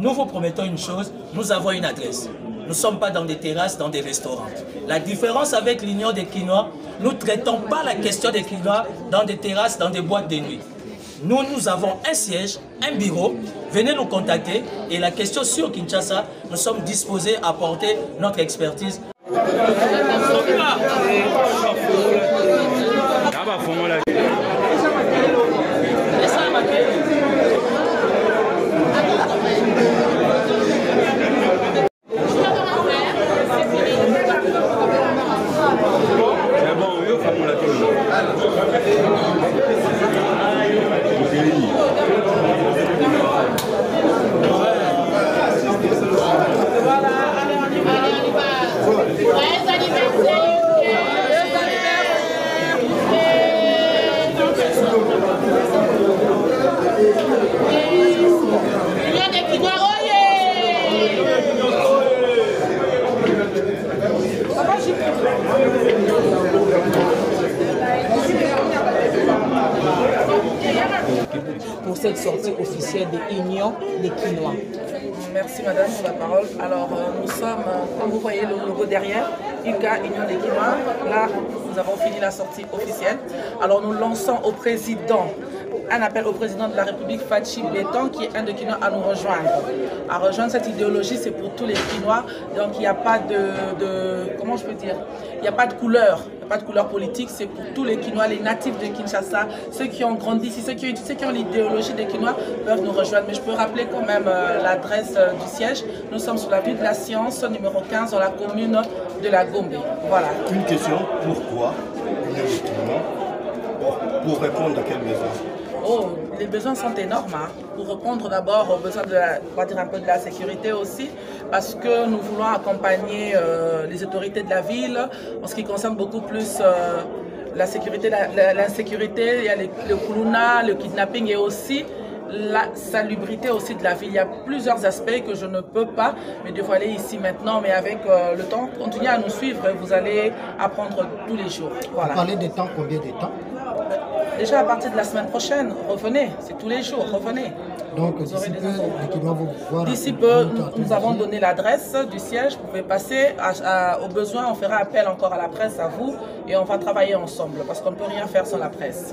Nous vous promettons une chose, nous avons une adresse. Nous ne sommes pas dans des terrasses, dans des restaurants. La différence avec l'Union des Quinois, nous ne traitons pas la question des Quinois dans des terrasses, dans des boîtes de nuit. Nous avons un siège, un bureau. Venez nous contacter et la question sur Kinshasa, nous sommes disposés à apporter notre expertise. Pour cette sortie officielle de l'Union des Quinois. Merci madame pour la parole. Alors nous sommes, comme vous voyez le logo derrière, UCA, Union des Quinois. Là, nous avons fini la sortie officielle. Alors nous lançons au président, un appel au président de la République, Fachi Beton, qui est un des Quinois, à nous rejoindre. À rejoindre cette idéologie, c'est pour tous les Quinois. Donc il n'y a pas comment je peux dire, il n'y a pas de couleur. Pas de couleur politique, c'est pour tous les Quinois, les natifs de Kinshasa, ceux qui ont grandi ici, ceux qui ont l'idéologie des Quinois peuvent nous rejoindre. Mais je peux rappeler quand même l'adresse du siège. Nous sommes sur la rue de la Science, numéro 15, dans la commune de la Gombe. Voilà. Une question, pourquoi Union des Quinois? Pour répondre à quel besoin? Oh, les besoins sont énormes. Hein. Pour répondre d'abord aux besoins on va dire un peu de la sécurité aussi, parce que nous voulons accompagner les autorités de la ville en ce qui concerne beaucoup plus la sécurité, l'insécurité, il y a le kuluna, le kidnapping et aussi la salubrité aussi de la ville. Il y a plusieurs aspects que je ne peux pas me dévoiler ici maintenant, mais avec le temps, continuez à nous suivre, vous allez apprendre tous les jours. Voilà. Vous parlez de temps, combien de temps? Déjà à partir de la semaine prochaine, revenez, c'est tous les jours, revenez. Donc d'ici peu, les Quinois vont voir. D'ici peu, nous avons donné l'adresse du siège, vous pouvez passer au besoin, on fera appel encore à la presse, à vous, et on va travailler ensemble, parce qu'on ne peut rien faire sans la presse.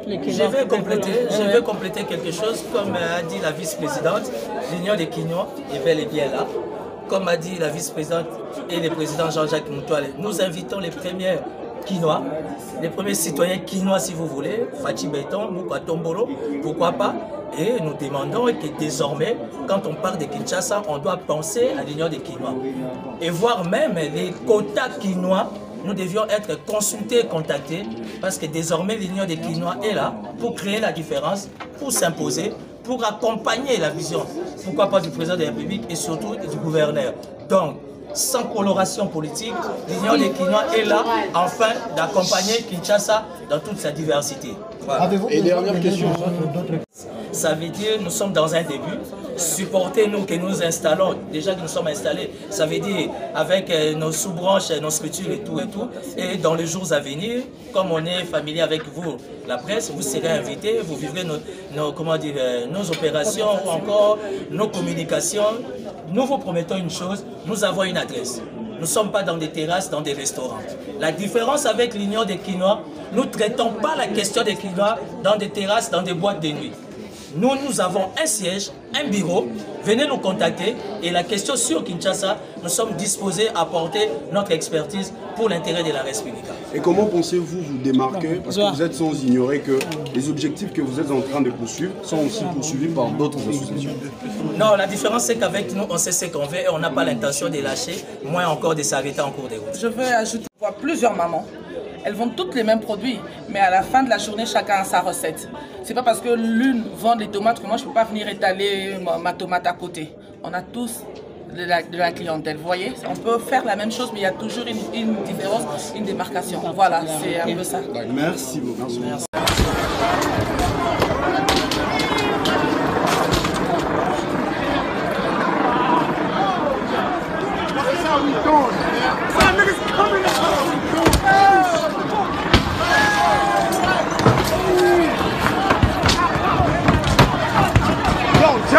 Je vais compléter quelque chose, comme a dit la vice-présidente, l'Union des Quinois est bel et bien là. Comme a dit la vice-présidente et le président Jean-Jacques Moutouale, nous invitons les premiers Quinois, les premiers citoyens quinois si vous voulez, Fachi Beton, Mouka Tombolo, pourquoi pas. Et nous demandons que désormais, quand on parle de Kinshasa, on doit penser à l'Union des Quinois. Et voir même les quotas quinois, nous devions être consultés, contactés, parce que désormais l'Union des Quinois est là pour créer la différence, pour s'imposer, pour accompagner la vision, pourquoi pas du président de la République et surtout du gouverneur. Donc, sans coloration politique, l'Union des Quinois est là, enfin, d'accompagner Kinshasa dans toute sa diversité. Voilà. Et dernière question. Ça veut dire, nous sommes dans un début, supportez-nous que nous installons, déjà que nous sommes installés, ça veut dire avec nos sous-branches, nos structures et tout, et dans les jours à venir, comme on est familier avec vous, la presse, vous serez invités, vous vivrez nos opérations ou encore nos communications. Nous vous promettons une chose, nous avons une adresse. Nous ne sommes pas dans des terrasses, dans des restaurants. La différence avec l'Union des Quinois, nous ne traitons pas la question des Quinois dans des terrasses, dans des boîtes de nuit. Nous avons un siège, un bureau. Venez nous contacter et la question sur Kinshasa, nous sommes disposés à apporter notre expertise pour l'intérêt de la République. Et comment pensez-vous vous démarquer? Parce que vous êtes sans ignorer que les objectifs que vous êtes en train de poursuivre sont aussi poursuivis par d'autres associations. Non, la différence c'est qu'avec nous, on sait ce qu'on veut et on n'a pas l'intention de lâcher, moins encore de s'arrêter en cours de route. Je veux ajouter plusieurs mamans. Elles vendent toutes les mêmes produits, mais à la fin de la journée, chacun a sa recette. C'est pas parce que l'une vend des tomates que moi je ne peux pas venir étaler ma tomate à côté. On a tous de la clientèle, vous voyez. On peut faire la même chose, mais il y a toujours une différence, une démarcation. Voilà, c'est un peu ça. Merci beaucoup. Merci. Yo,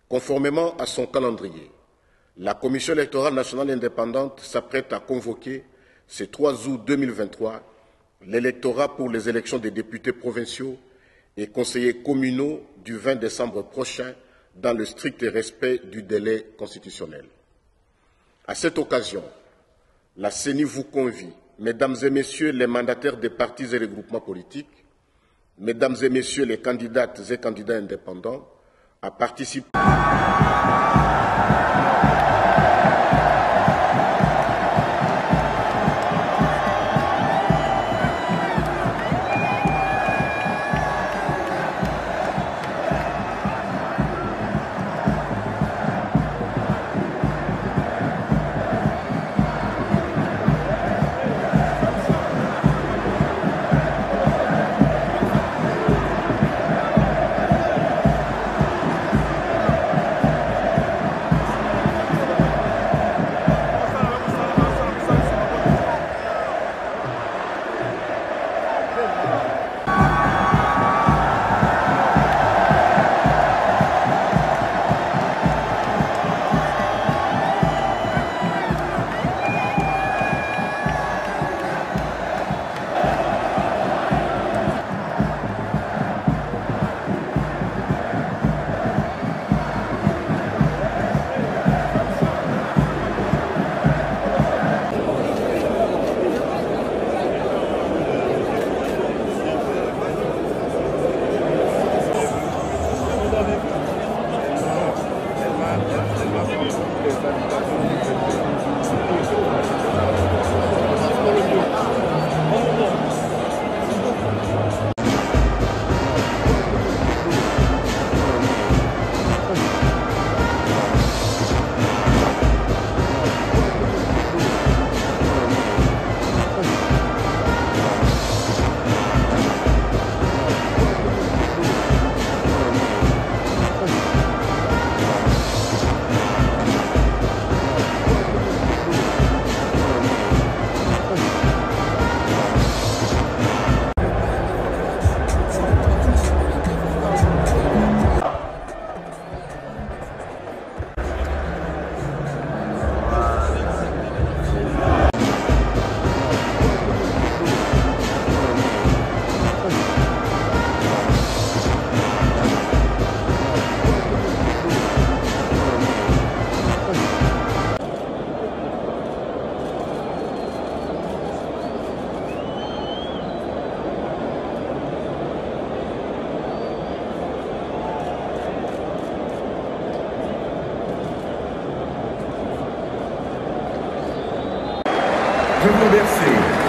Conformément à son calendrier, la Commission électorale nationale indépendante s'apprête à convoquer ce 3 août 2023 l'électorat pour les élections des députés provinciaux et conseillers communaux du 20 décembre prochain dans le strict respect du délai constitutionnel. À cette occasion, la CENI vous convie, Mesdames et Messieurs les mandataires des partis et regroupements politiques, Mesdames et Messieurs les candidates et candidats indépendants, à participer. renversé.